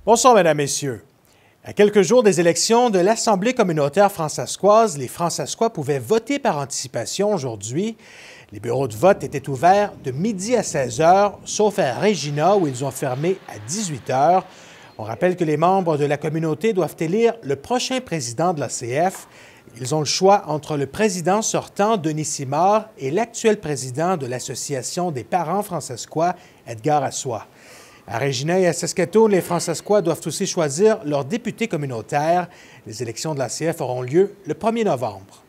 Bonsoir, Mesdames, Messieurs. À quelques jours des élections de l'Assemblée communautaire fransaskoise, les Fransaskois pouvaient voter par anticipation aujourd'hui. Les bureaux de vote étaient ouverts de midi à 16 h, sauf à Regina, où ils ont fermé à 18 h. On rappelle que les membres de la communauté doivent élire le prochain président de l'ACF. Ils ont le choix entre le président sortant, Denis Simard, et l'actuel président de l'Association des parents fransaskois, Edgar Assois. À Regina et à Saskatoon, les Fransaskois doivent aussi choisir leur député communautaire. Les élections de l'ACF auront lieu le 1er novembre.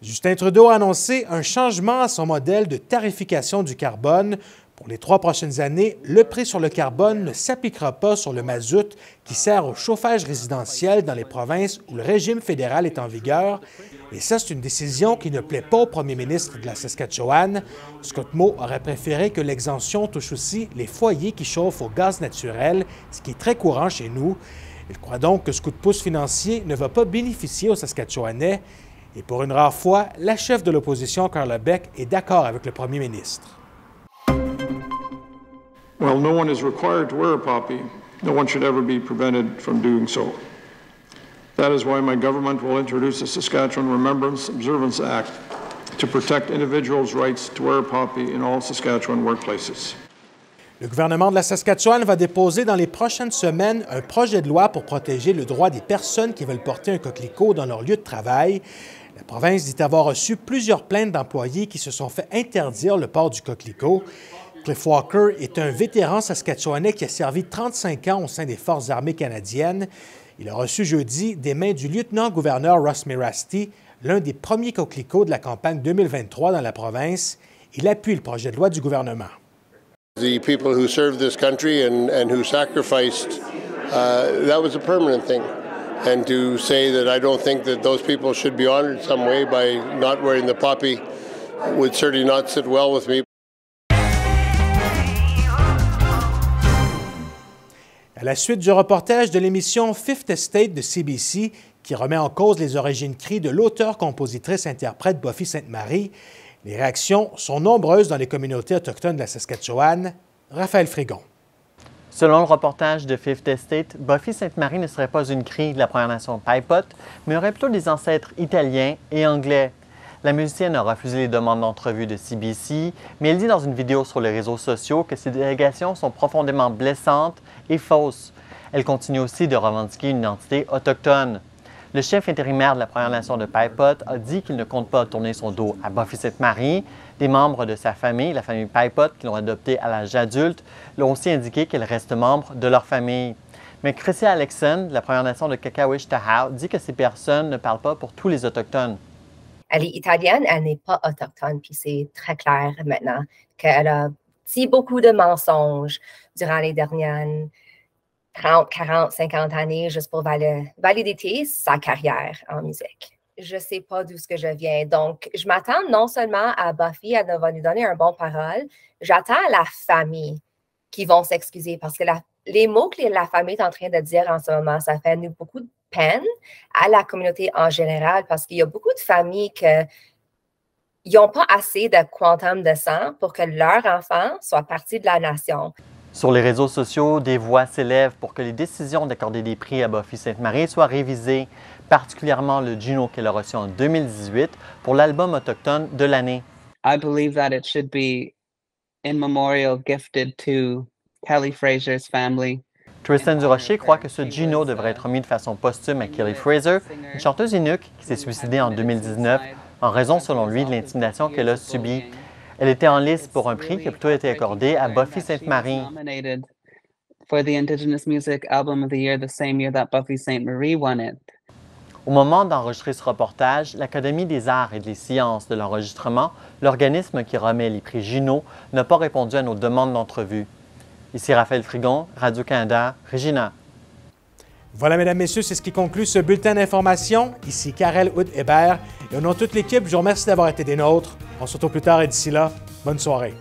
Justin Trudeau a annoncé un changement à son modèle de tarification du carbone. Pour les 3 prochaines années, le prix sur le carbone ne s'appliquera pas sur le mazout qui sert au chauffage résidentiel dans les provinces où le régime fédéral est en vigueur. Et ça, c'est une décision qui ne plaît pas au premier ministre de la Saskatchewan. Scott Moe aurait préféré que l'exemption touche aussi les foyers qui chauffent au gaz naturel, ce qui est très courant chez nous. Il croit donc que ce coup de pouce financier ne va pas bénéficier aux Saskatchewanais. Et pour une rare fois, la chef de l'opposition, Carla Beck, est d'accord avec le premier ministre. Well, no one is required to wear a poppy. No one should ever be prevented from doing so. That is why my government will introduce the Saskatchewan Remembrance Observance Act to protect individuals' rights to wear a poppy in all Saskatchewan workplaces. Le gouvernement de la Saskatchewan va déposer dans les prochaines semaines un projet de loi pour protéger le droit des personnes qui veulent porter un coquelicot dans leur lieu de travail. La province dit avoir reçu plusieurs plaintes d'employés qui se sont fait interdire le port du coquelicot. Cliff Walker est un vétéran saskatchewanais qui a servi 35 ans au sein des Forces armées canadiennes. Il a reçu jeudi des mains du lieutenant-gouverneur Russ Mirasty l'un des premiers coquelicots de la campagne 2023 dans la province. Il appuie le projet de loi du gouvernement. The people who served this country and who sacrificed, that was a permanent thing. And to say that I don't think that those people should be honored some way by not wearing the poppy would certainly not sit well with me. À la suite du reportage de l'émission Fifth Estate de CBC, qui remet en cause les origines cries de l'auteure-compositrice-interprète Buffy Sainte-Marie, les réactions sont nombreuses dans les communautés autochtones de la Saskatchewan. Raphaël Frigon. Selon le reportage de Fifth Estate, Buffy Sainte-Marie ne serait pas une crie de la Première Nation Paipot, mais aurait plutôt des ancêtres italiens et anglais. La musicienne a refusé les demandes d'entrevue de CBC, mais elle dit dans une vidéo sur les réseaux sociaux que ces allégations sont profondément blessantes et fausses. Elle continue aussi de revendiquer une identité autochtone. Le chef intérimaire de la Première Nation de Paipot a dit qu'il ne compte pas tourner son dos à Buffy Sainte-Marie. Des membres de sa famille, la famille Paipot, qui l'ont adoptée à l'âge adulte, l'ont aussi indiqué qu'elle reste membre de leur famille. Mais Chrissy Alexson, de la Première Nation de Kakawish-Tahau, dit que ces personnes ne parlent pas pour tous les Autochtones. Elle est italienne, elle n'est pas autochtone, puis c'est très clair maintenant qu'elle a dit beaucoup de mensonges durant les dernières 30, 40, 50 années juste pour valider sa carrière en musique. Je ne sais pas d'où ce que je viens, donc je m'attends non seulement à Buffy, elle va nous donner un bon parole, j'attends à la famille qui vont s'excuser parce que les mots que la famille est en train de dire en ce moment, ça fait nous beaucoup de peine à la communauté en général parce qu'il y a beaucoup de familles qui n'ont pas assez de quantum de sang pour que leur enfant soit partie de la nation. Sur les réseaux sociaux, des voix s'élèvent pour que les décisions d'accorder des prix à Buffy Sainte-Marie soient révisées, particulièrement le Juno qu'elle a reçu en 2018 pour l'album autochtone de l'année. I believe that it should be in memorial gifted to Kelly Fraser's family. Tristan Durocher croit que ce Juno devrait être remis de façon posthume à Kelly Fraser, une chanteuse Inuk qui s'est suicidée en 2019 en raison, selon lui, de l'intimidation qu'elle a subie. Elle était en lice pour un prix qui a plutôt été accordé à Buffy Sainte-Marie. Au moment d'enregistrer ce reportage, l'Académie des arts et des sciences de l'enregistrement, l'organisme qui remet les prix Juno, n'a pas répondu à nos demandes d'entrevue. Ici Raphaël Frigon, Radio-Canada, Regina. Voilà, Mesdames, Messieurs, c'est ce qui conclut ce bulletin d'information. Ici Karel Hood-Hébert et au nom de toute l'équipe, je vous remercie d'avoir été des nôtres. On se retrouve plus tard et d'ici là, bonne soirée.